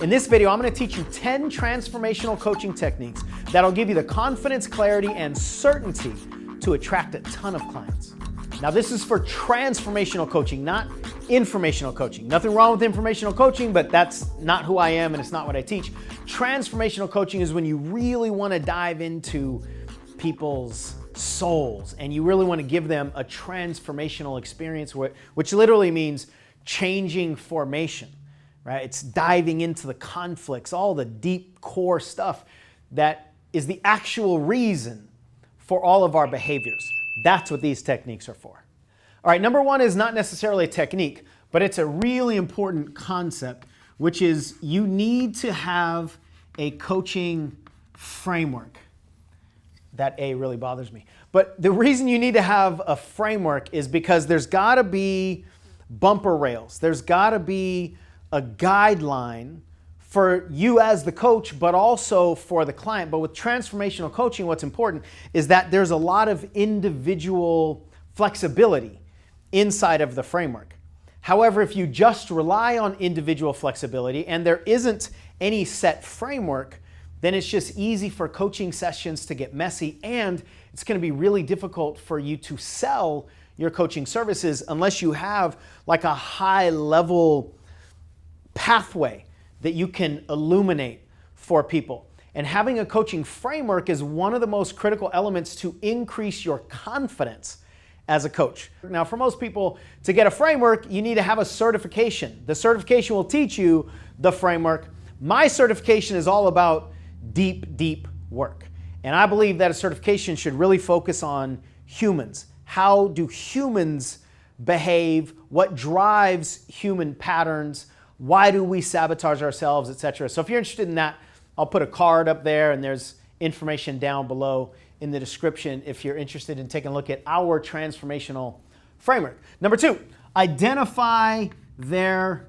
In this video, I'm going to teach you 10 transformational coaching techniques that'll give you the confidence, clarity, and certainty to attract a ton of clients. Now, this is for transformational coaching, not informational coaching. Nothing wrong with informational coaching, but that's not who I am and it's not what I teach. Transformational coaching is when you really want to dive into people's souls and you really want to give them a transformational experience, which literally means changing formation. Right? It's diving into the conflicts, all the deep core stuff that is the actual reason for all of our behaviors. That's what these techniques are for. All right, number one is not necessarily a technique, but it's a really important concept, which is you need to have a coaching framework. That A really bothers me. But the reason you need to have a framework is because there's got to be bumper rails. There's got to be a guideline for you as the coach, but also for the client. But with transformational coaching, what's important is that there's a lot of individual flexibility inside of the framework. However, if you just rely on individual flexibility and there isn't any set framework, then it's just easy for coaching sessions to get messy, and it's going to be really difficult for you to sell your coaching services unless you have like a high level pathway that you can illuminate for people. And having a coaching framework is one of the most critical elements to increase your confidence as a coach. Now, for most people, to get a framework, you need to have a certification. The certification will teach you the framework. My certification is all about deep, deep work. And I believe that a certification should really focus on humans. How do humans behave? What drives human patterns? Why do we sabotage ourselves, etc.? So if you're interested in that, I'll put a card up there and there's information down below in the description if you're interested in taking a look at our transformational framework. Number two, identify their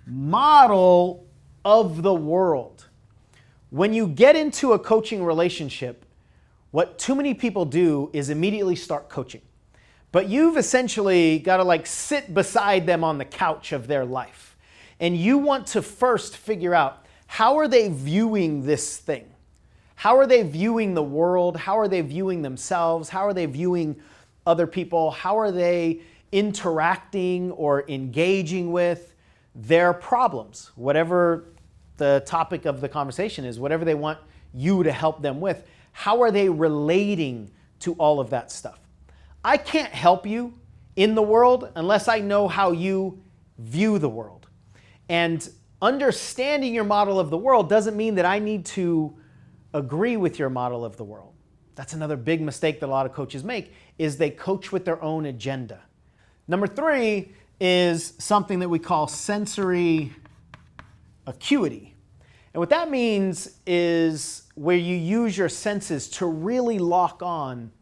model of the world. When you get into a coaching relationship, what too many people do is immediately start coaching. But you've essentially got to sit beside them on the couch of their life. And you want to first figure out, how are they viewing this thing? How are they viewing the world? How are they viewing themselves? How are they viewing other people? How are they interacting or engaging with their problems? Whatever the topic of the conversation is, whatever they want you to help them with, how are they relating to all of that stuff? I can't help you in the world unless I know how you view the world. And understanding your model of the world doesn't mean that I need to agree with your model of the world. That's another big mistake that a lot of coaches make, is they coach with their own agenda. Number three is something that we call sensory acuity. And what that means is where you use your senses to really lock on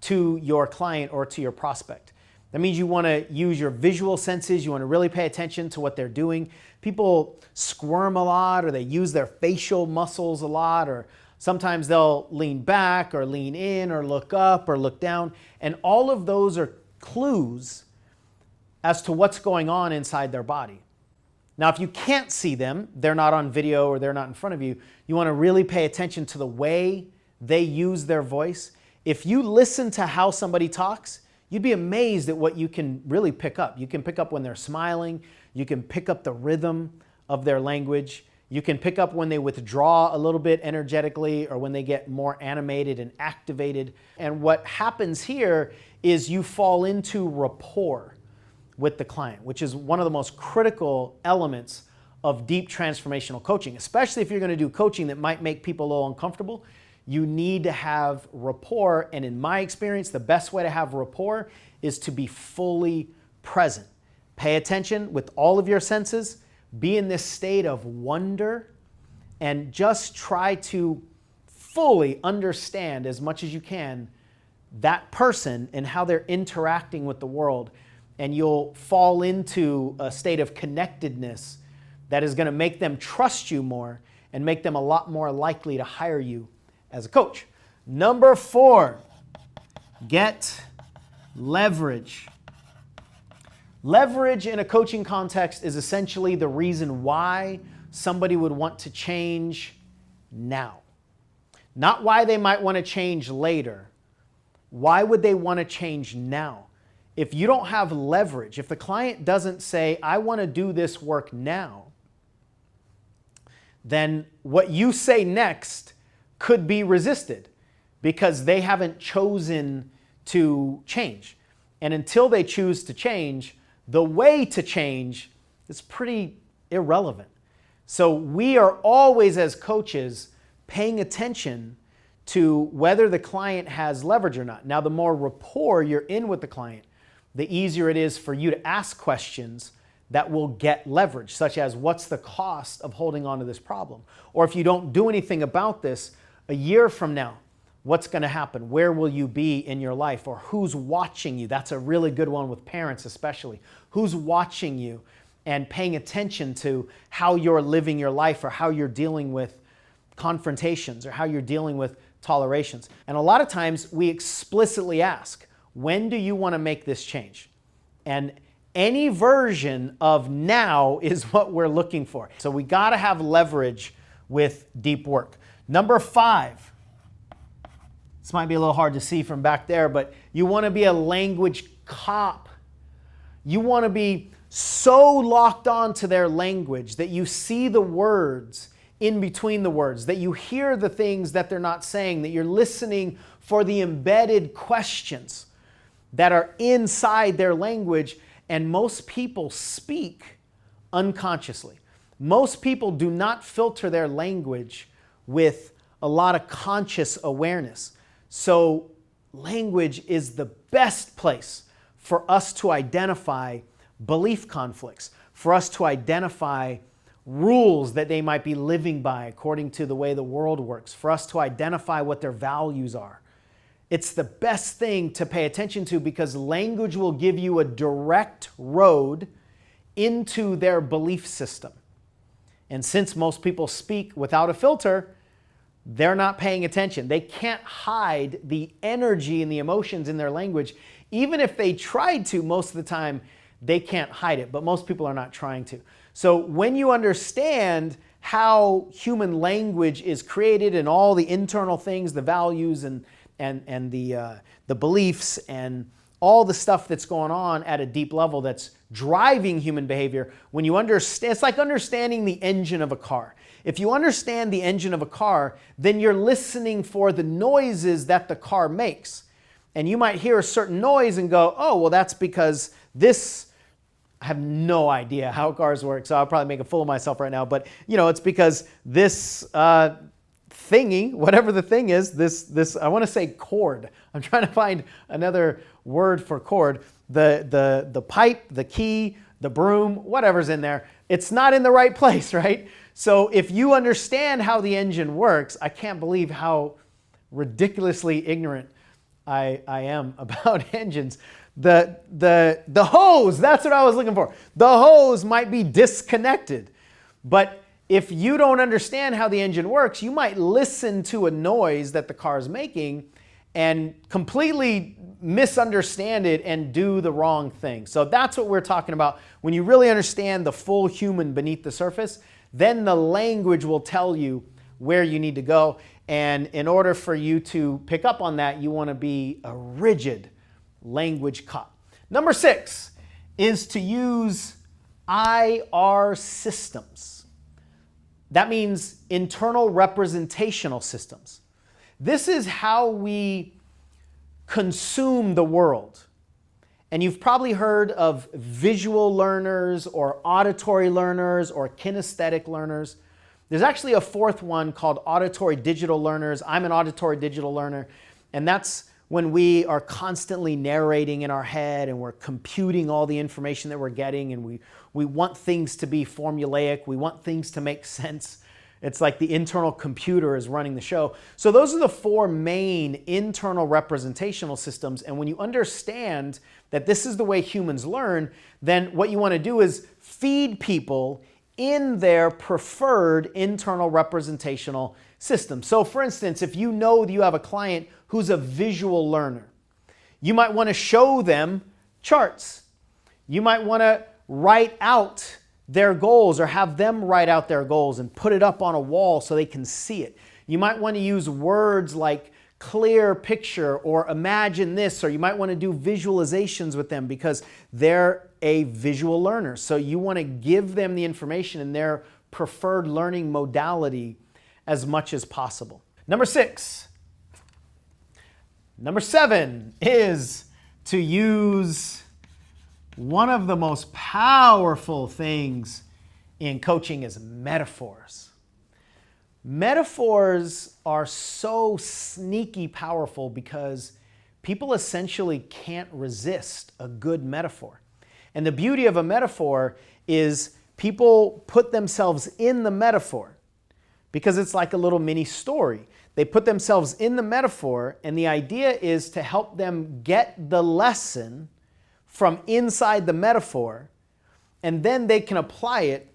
to your client or to your prospect. That means you want to use your visual senses. You want to really pay attention to what they're doing. People squirm a lot, or they use their facial muscles a lot, or sometimes they'll lean back or lean in or look up or look down. And all of those are clues as to what's going on inside their body. Now, if you can't see them, they're not on video or they're not in front of you, you want to really pay attention to the way they use their voice. If you listen to how somebody talks, you'd be amazed at what you can really pick up. You can pick up when they're smiling. You can pick up the rhythm of their language. You can pick up when they withdraw a little bit energetically or when they get more animated and activated. And what happens here is you fall into rapport with the client, which is one of the most critical elements of deep transformational coaching, especially if you're going to do coaching that might make people a little uncomfortable. You need to have rapport, and in my experience, the best way to have rapport is to be fully present. Pay attention with all of your senses, be in this state of wonder, and just try to fully understand as much as you can that person and how they're interacting with the world. And you'll fall into a state of connectedness that is going to make them trust you more and make them a lot more likely to hire you as a coach. Number four, get leverage. Leverage in a coaching context is essentially the reason why somebody would want to change now. Not why they might want to change later. Why would they want to change now? If you don't have leverage, if the client doesn't say, I want to do this work now, then what you say next could be resisted because they haven't chosen to change. And until they choose to change, the way to change is pretty irrelevant. So we are always, as coaches, paying attention to whether the client has leverage or not. Now, the more rapport you're in with the client, the easier it is for you to ask questions that will get leverage, such as what's the cost of holding on to this problem? Or if you don't do anything about this, a year from now, what's going to happen? Where will you be in your life? Or who's watching you? That's a really good one with parents especially. Who's watching you and paying attention to how you're living your life or how you're dealing with confrontations or how you're dealing with tolerations. And a lot of times we explicitly ask, when do you want to make this change? And any version of now is what we're looking for. So we got to have leverage with deep work. Number 5. This might be a little hard to see from back there, but you want to be a language cop. You want to be so locked on to their language that you see the words in between the words, that you hear the things that they're not saying, that you're listening for the embedded questions that are inside their language. And most people speak unconsciously. Most people do not filter their language with a lot of conscious awareness. So language is the best place for us to identify belief conflicts, for us to identify rules that they might be living by according to the way the world works, for us to identify what their values are. It's the best thing to pay attention to because language will give you a direct road into their belief system. And since most people speak without a filter, they're not paying attention. They can't hide the energy and the emotions in their language. Even if they tried to, most of the time, they can't hide it. But most people are not trying to. So when you understand how human language is created and all the internal things, the values and the beliefs and all the stuff that's going on at a deep level that's driving human behavior, when you understand, it's like understanding the engine of a car. If you understand the engine of a car, then you're listening for the noises that the car makes. And you might hear a certain noise and go, oh, well, that's because this, I have no idea how cars work, so I'll probably make a fool of myself right now, but it's because this thingy, whatever the thing is, this I want to say cord. I'm trying to find another word for cord. The pipe, the key, the broom, whatever's in there, it's not in the right place, right? So if you understand how the engine works, I can't believe how ridiculously ignorant I am about engines. The hose, that's what I was looking for. The hose might be disconnected, but if you don't understand how the engine works, you might listen to a noise that the car is making and completely misunderstand it and do the wrong thing. So that's what we're talking about. When you really understand the full human beneath the surface, then the language will tell you where you need to go. And in order for you to pick up on that, you want to be a rigid language cop. Number 6 is to use IR systems. That means internal representational systems. This is how we consume the world. And you've probably heard of visual learners or auditory learners or kinesthetic learners. There's actually a 4th one called auditory digital learners. I'm an auditory digital learner, and that's when we are constantly narrating in our head and we're computing all the information that we're getting, and we want things to be formulaic. We want things to make sense. It's like the internal computer is running the show. So those are the 4 main internal representational systems. And when you understand that this is the way humans learn, then what you want to do is feed people in their preferred internal representational system. So for instance, if you know that you have a client who's a visual learner, you might want to show them charts. You might want to write out their goals or have them write out their goals and put it up on a wall so they can see it. You might want to use words like clear picture or imagine this, or you might want to do visualizations with them because they're a visual learner. So you want to give them the information in their preferred learning modality as much as possible. Number 6. Number 7 is to use one of the most powerful things in coaching is metaphors. Metaphors are so sneaky powerful because people essentially can't resist a good metaphor. And the beauty of a metaphor is people put themselves in the metaphor because it's like a little mini story. They put themselves in the metaphor, and the idea is to help them get the lesson from inside the metaphor, and then they can apply it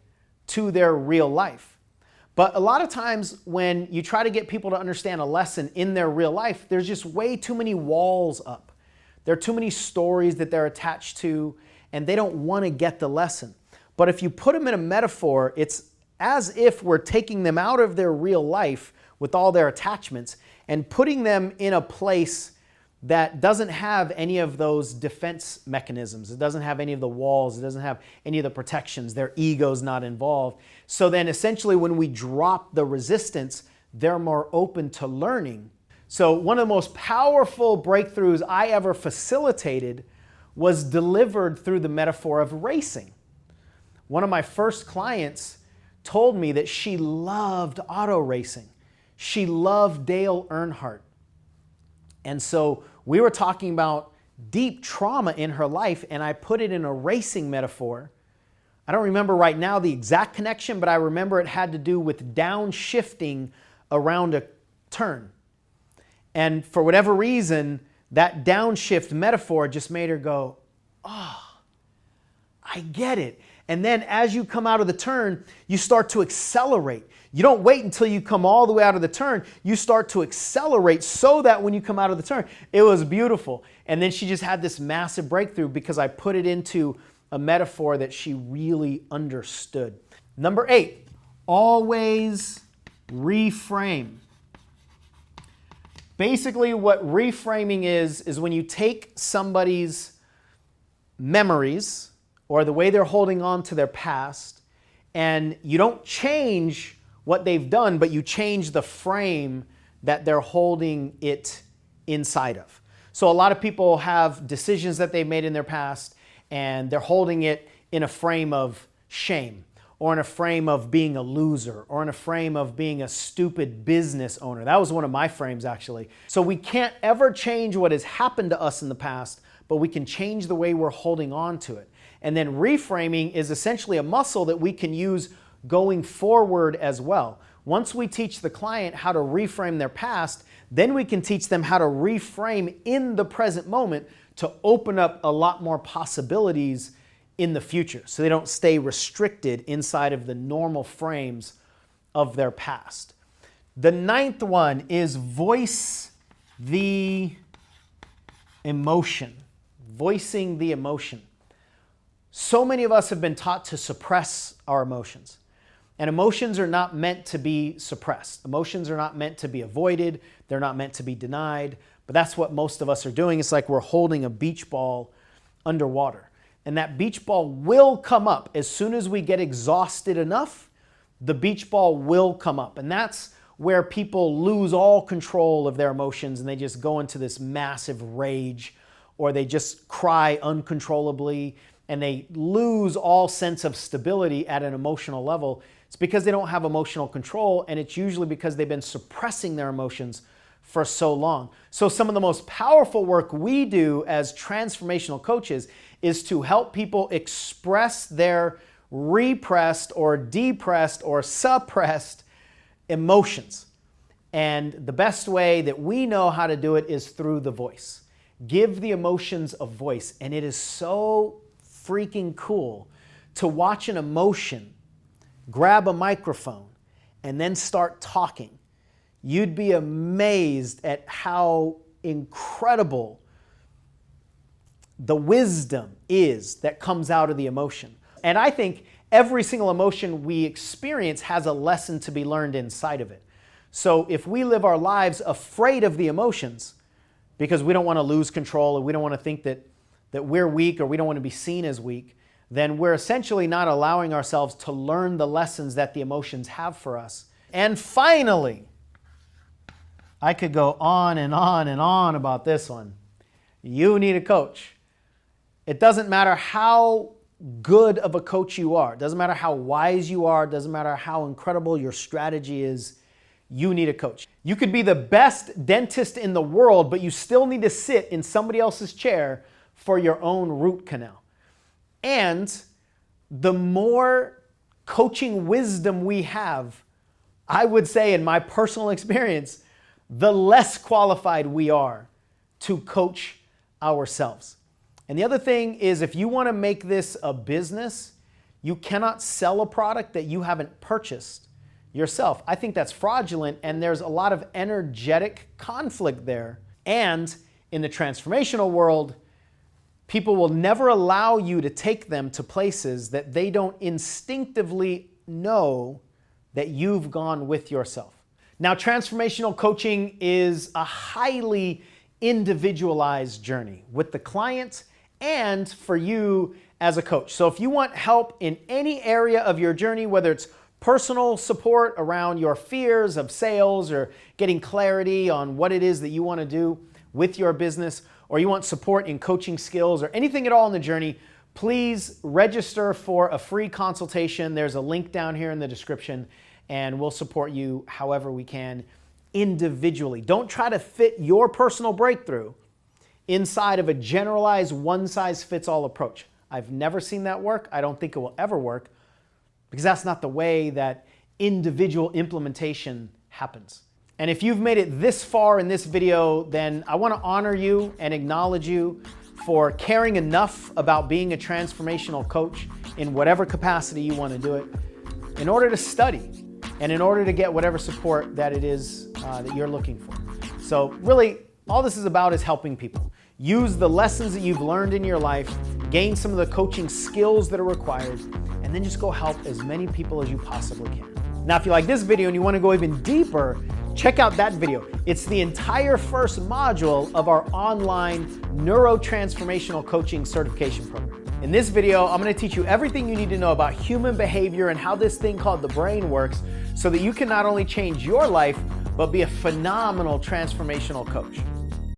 to their real life. But a lot of times when you try to get people to understand a lesson in their real life, there's just way too many walls up. There are too many stories that they're attached to, and they don't want to get the lesson. But if you put them in a metaphor, it's as if we're taking them out of their real life with all their attachments and putting them in a place that doesn't have any of those defense mechanisms. It doesn't have any of the walls. It doesn't have any of the protections. Their ego's not involved. So then essentially when we drop the resistance, they're more open to learning. So one of the most powerful breakthroughs I ever facilitated was delivered through the metaphor of racing. One of my first clients told me that she loved auto racing. She loved Dale Earnhardt. And so we were talking about deep trauma in her life, and I put it in a racing metaphor. I don't remember right now the exact connection, but I remember it had to do with downshifting around a turn. And for whatever reason, that downshift metaphor just made her go, oh, I get it. And then as you come out of the turn, you start to accelerate. You don't wait until you come all the way out of the turn. You start to accelerate so that when you come out of the turn, it was beautiful. And then she just had this massive breakthrough because I put it into a metaphor that she really understood. Number 8, always reframe. Basically, what reframing is when you take somebody's memories or the way they're holding on to their past, and you don't change what they've done, but you change the frame that they're holding it inside of. So a lot of people have decisions that they've made in their past, and they're holding it in a frame of shame, or in a frame of being a loser, or in a frame of being a stupid business owner. That was one of my frames, actually. So we can't ever change what has happened to us in the past, but we can change the way we're holding on to it. And then reframing is essentially a muscle that we can use going forward as well. Once we teach the client how to reframe their past, then we can teach them how to reframe in the present moment to open up a lot more possibilities in the future, so they don't stay restricted inside of the normal frames of their past. The 9th one is voice the emotion. Voicing the emotion. So many of us have been taught to suppress our emotions. And emotions are not meant to be suppressed. Emotions are not meant to be avoided. They're not meant to be denied. But that's what most of us are doing. It's like we're holding a beach ball underwater. And that beach ball will come up. As soon as we get exhausted enough, the beach ball will come up. And that's where people lose all control of their emotions and they just go into this massive rage, or they just cry uncontrollably and they lose all sense of stability at an emotional level. It's because they don't have emotional control, and it's usually because they've been suppressing their emotions for so long. So some of the most powerful work we do as transformational coaches is to help people express their repressed or depressed or suppressed emotions. And the best way that we know how to do it is through the voice. Give the emotions a voice. And it is so freaking cool to watch an emotion grab a microphone and then start talking. You'd be amazed at how incredible the wisdom is that comes out of the emotion. And I think every single emotion we experience has a lesson to be learned inside of it. So if we live our lives afraid of the emotions because we don't want to lose control, or we don't want to think that we're weak, or we don't want to be seen as weak, then we're essentially not allowing ourselves to learn the lessons that the emotions have for us. And finally, I could go on and on and on about this one. You need a coach. It doesn't matter how good of a coach you are. It doesn't matter how wise you are. It doesn't matter how incredible your strategy is. You need a coach. You could be the best dentist in the world, but you still need to sit in somebody else's chair for your own root canal. And the more coaching wisdom we have, I would say in my personal experience, the less qualified we are to coach ourselves. And the other thing is, if you want to make this a business, you cannot sell a product that you haven't purchased yourself. I think that's fraudulent, and there's a lot of energetic conflict there. And in the transformational world, people will never allow you to take them to places that they don't instinctively know that you've gone with yourself. Now, transformational coaching is a highly individualized journey with the client and for you as a coach. So if you want help in any area of your journey, whether it's personal support around your fears of sales, or getting clarity on what it is that you want to do with your business, or you want support in coaching skills, or anything at all in the journey, please register for a free consultation. There's a link down here in the description, and we'll support you however we can individually. Don't try to fit your personal breakthrough inside of a generalized one-size-fits-all approach. I've never seen that work. I don't think it will ever work, because that's not the way that individual implementation happens. And if you've made it this far in this video, then I want to honor you and acknowledge you for caring enough about being a transformational coach in whatever capacity you want to do it, in order to study and in order to get whatever support that it is that you're looking for. So really, all this is about is helping people. Use the lessons that you've learned in your life, gain some of the coaching skills that are required, and then just go help as many people as you possibly can. Now, if you like this video and you want to go even deeper, check out that video. It's the entire first module of our online neurotransformational coaching certification program. In this video, I'm going to teach you everything you need to know about human behavior and how this thing called the brain works, so that you can not only change your life, but be a phenomenal transformational coach.